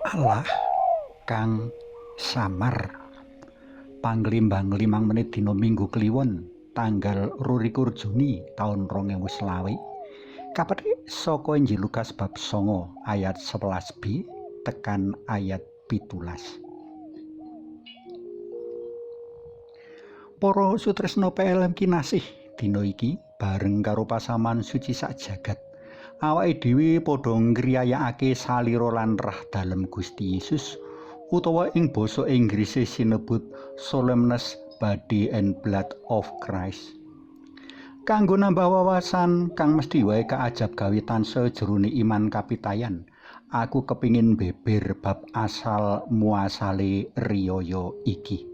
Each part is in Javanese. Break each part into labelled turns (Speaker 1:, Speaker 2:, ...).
Speaker 1: Allah kang samar panglimbang 5 menit dina Minggu Kliwon tanggal 22 Juni taun 2020 kapetik saka Injil Lukas bab 9 ayat 11b tekan ayat 17. Para sutresna PLM kinasih dina iki bareng karo pasaman suci sak jagat awake dhewe padha ngriyayakake salira lan rah dalem Gusti Yesus utawa ing basa Inggrise sinebut Solemnes Body and Blood of Christ. Kanggo nambah wawasan kang mesti wae kaajab gawe tansah jerone iman kapitayan, aku kepingin beber bab asal muasale riyaya iki.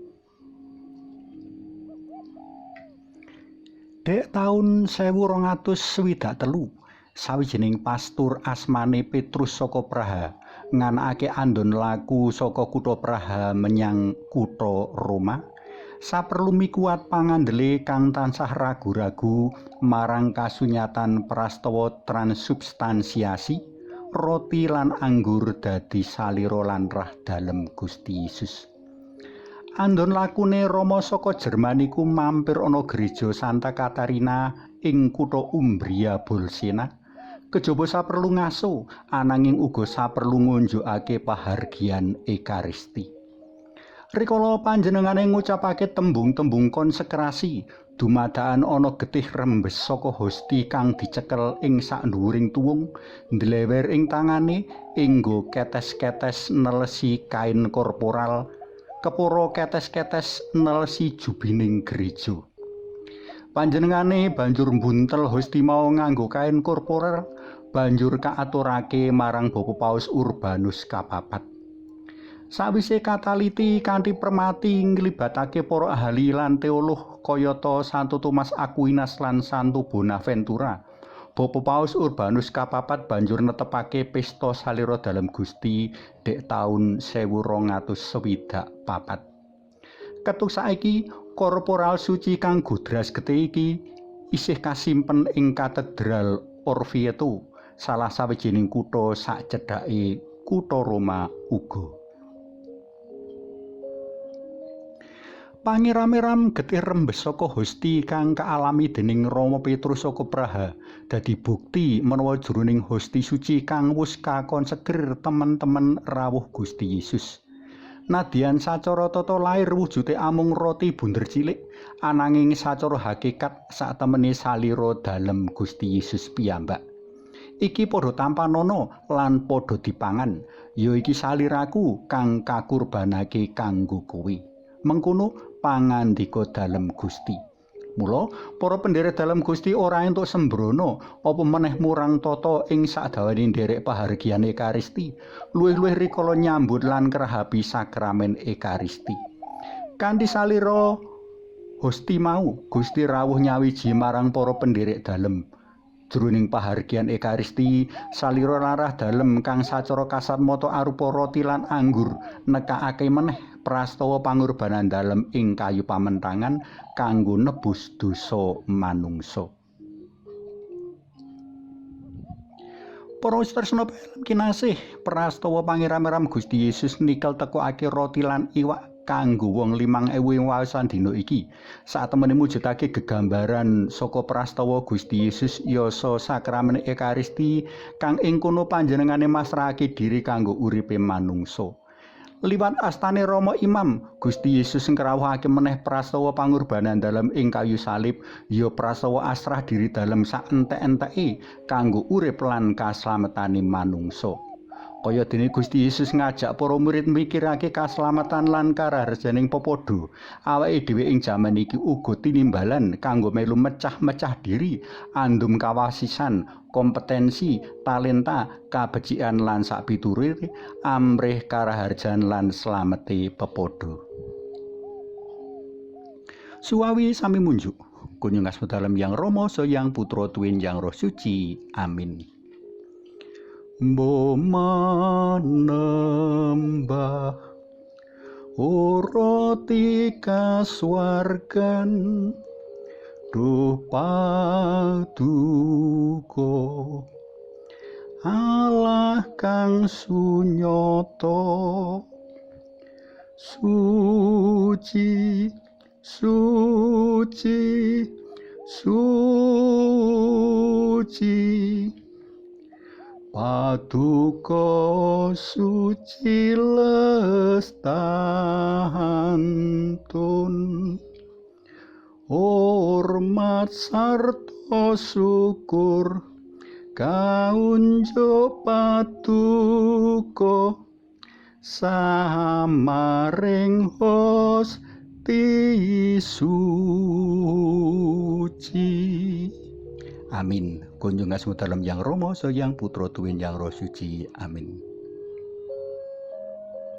Speaker 1: Dek taun 1263 sawijining pastur asmane Petrus saka Praha nganakake andon laku saka kutha Praha menyang kutha Roma. Saperlu mikuat pangandele kang tansah ragu-ragu marang kasunyatan prastawa transubstansiasi, roti lan anggur dadi salira lan rah dalem Gusti Yesus. Andon lakune Rama saka Jerman iku mampir ana gereja Santa Katarina ing kutha Umbria Bolsena. Kejaba saperlu ngaso ananging uga saperlu ngunjukake pahargyan Ekaristi. Rikala panjenengane ngucapake tembung-tembung konsekrasi, dumadakan ana getih rembes saka hosti kang dicekel ing sakndhuwuring tuwung, ndlewer ing tangane enggo ketes-ketes nelesi kain korporal, kepara ketes-ketes nelesi jubining gereja. Panjenengane banjur mbuntel hosti mau nganggo kain korporal, banjur kaaturake marang Bapak Paus Urbanus kapapat. Sawise kataliti kanthi permati nglibatake para ahli lan teolog kayata Santo Thomas Aquinas lan Santo Bonaventura, Bapak Paus Urbanus kapapat banjur netepake pesta salira dalem Gusti dek taun 1264. Ketuk saiki korporal suci kang gudras getih iki isih kasimpen ing Katedral Orvieto, salah sawijining kutha sak cedhake kutha Roma uga. Pangirame-ram getih rembes saka hosti kang kaalami dening Rama Petrus saka Praha dadi bukti menawa jroning hosti suci kang wis kakon seger temen-temen rawuh Gusti Yesus. Nadyan sacara tata lair wujude amung roti bunder cilik, ananging sacara hakikat satemene salira dalem Gusti Yesus piyambak. Iki padha tampanana lan padha dipangan, ya iki saliraku kang kakurbanake kanggo kowe. Mengkono pangandika dalem Gusti. Mula para pendherek dalem Gusti ora entuk sembrono apa meneh murang tata ing sadawaning nderek pahargyan Ekaristi, luwih-luwih rikala nyambut lan krahapi sakramen Ekaristi. Kanthi salira hosti mau, Gusti rawuh nyawiji marang para pendherek dalem. Jroning pahargyan Ekaristi, salira larah dalem kang sacara kasat mata arupa roti lan anggur nekakake meneh prastawa pangorbanan dalem ing kayu pamentangan kanggo nebus dosa manungsa. Para tresna kinasih, prastawa pangirame-ram Gusti Yesus nikel tekokake roti lan iwak kanggo wong 5.000 waosan dina iki. Satemene mujudake gegambaran saka prastawa Gusti Yesus yasa sakramen Ekaristi kang ing kono panjenengane masrahake diri kanggo uripe manungsa. Liwat astane Rama Imam, Gusti Yesus ngrawuhake meneh prastawa pangorbanan dalem ing kayu salib, ya prastawa asrah diri dalem sak entek-enteke kanggo urip lan kaslametane manungsa. Kaya dene Gusti Yesus ngajak para murid mikirake kaslametan lan karahjaning pepadha, awake dhewe ing jaman iki uga tinimbalan kanggo melu mecah-mecah diri, andum kawasisan, kompetensi, talenta, kabecikan lan sapiturute amrih karaharjan lan slamete pepadha. Suwawi sami munjuk, kunjungas dalem Yang Rama Yang Putra Tuwin Yang Roh Suci. Amin. Mbok manembah ora tikaswargan duh paduka Allah kang sunyata. Suci, suci, suci, paduka suci lestantun, hormat sarta syukur kaunjuk paduka samaring Gusti suci. Amin. Kunjung asmu dalam Yang Rama Sang Yang Putra Tuwin Yang Roh Suci. Amin.